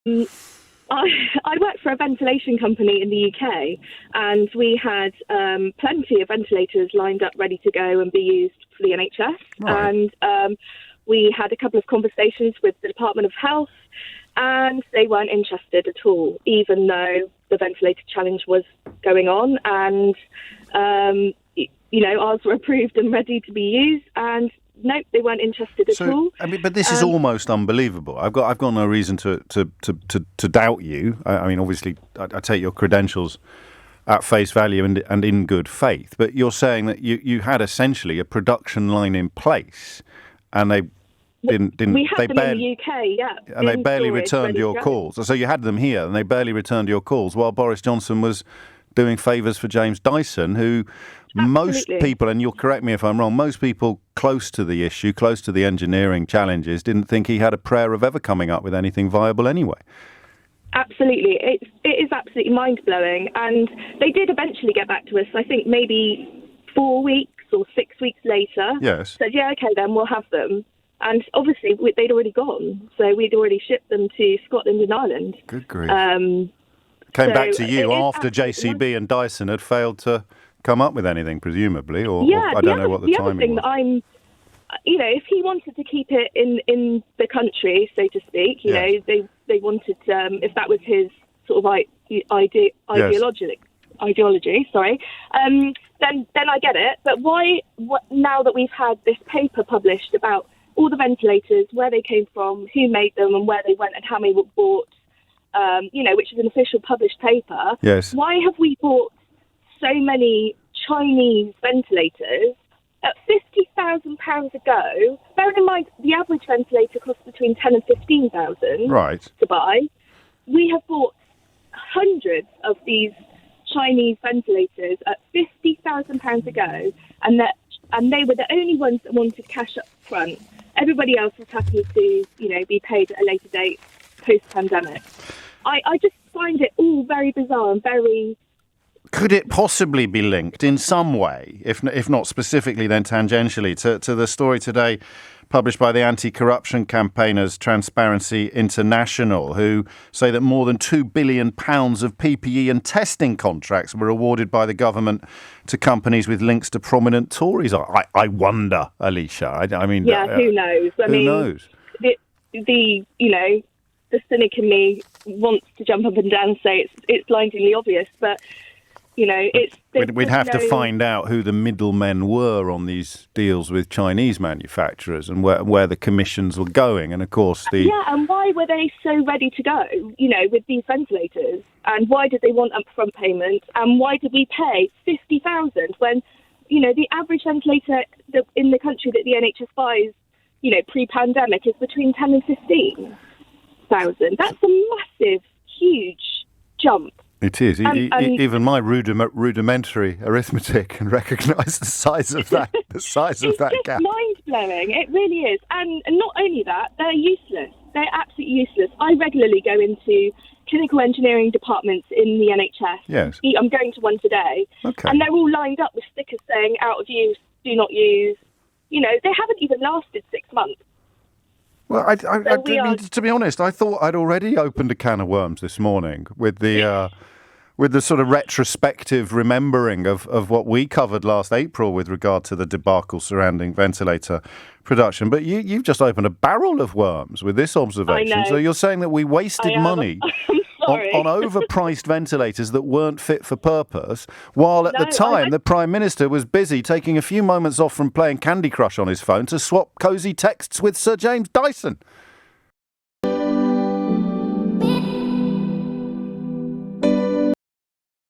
I worked for a ventilation company in the UK, and we had plenty of ventilators lined up ready to go and be used for the NHS. Right. And we had a couple of conversations with the Department of Health, and they weren't interested at all, even though the ventilator challenge was going on. And, ours were approved and ready to be used, and no, they weren't interested at all. I mean, but this is almost unbelievable. I've got no reason to doubt you. I mean, obviously, I take your credentials at face value and in good faith. But you're saying that you had essentially a production line in place, and they didn't. We had they them barely, in the UK, yeah. and they barely storage, returned ready your to go. calls. So you had them here, and they barely returned your calls, while Boris Johnson was doing favours for James Dyson, who most Absolutely. people, and you'll correct me if I'm wrong, most people close to the issue, close to the engineering challenges, didn't think he had a prayer of ever coming up with anything viable anyway. Absolutely. It is absolutely mind-blowing. And they did eventually get back to us, I think maybe 4 weeks or 6 weeks later. Yes. Said, yeah, okay, then we'll have them. And obviously, they'd already gone. So we'd already shipped them to Scotland and Ireland. Good grief. Came back to you after JCB and Dyson had failed to come up with anything, presumably, or I don't know what the timing other thing was. that I'm, if he wanted to keep it in the country, so to speak, Yes. they wanted, if that was his sort of ideology, sorry, then I get it. But why, now that we've had this paper published about all the ventilators, where they came from, who made them, and where they went, and how many were bought, which is an official published paper. Yes. Why have we bought so many Chinese ventilators at £50,000 a go? Bearing in mind, the average ventilator costs between 10 and 15,000 Right. to buy. We have bought hundreds of these Chinese ventilators at £50,000 a go, and they were the only ones that wanted cash up front. Everybody else was happy to, be paid at a later date post-pandemic. I just find it all very bizarre and very... Could it possibly be linked in some way, if not specifically, then tangentially, to the story today published by the anti-corruption campaigners Transparency International, who say that more than £2 billion of PPE and testing contracts were awarded by the government to companies with links to prominent Tories? I wonder, Alicia. I mean... Yeah, who knows? Who knows? The cynic in me wants to jump up and down and say it's blindingly obvious, but... We'd have to find out who the middlemen were on these deals with Chinese manufacturers and where the commissions were going. And of course, and why were they so ready to go, with these ventilators? And why did they want upfront payment? And why did we pay $50,000 when, the average ventilator in the country that the NHS buys, pre-pandemic is between 10 and 15,000? That's a massive, huge jump. It is. Even my rudimentary arithmetic can recognise the size of that. It's just gap. mind-blowing. It really is. And not only that, they're useless. They're absolutely useless. I regularly go into clinical engineering departments in the NHS. Yes. I'm going to one today. Okay. And they're all lined up with stickers saying out of use, do not use. They haven't even lasted 6 months. Well, to be honest, I thought I'd already opened a can of worms this morning with the sort of retrospective remembering of what we covered last April with regard to the debacle surrounding ventilator production. But you've just opened a barrel of worms with this observation. I know. So you're saying that we wasted money on overpriced ventilators that weren't fit for purpose, while at the time the Prime Minister was busy taking a few moments off from playing Candy Crush on his phone to swap cosy texts with Sir James Dyson.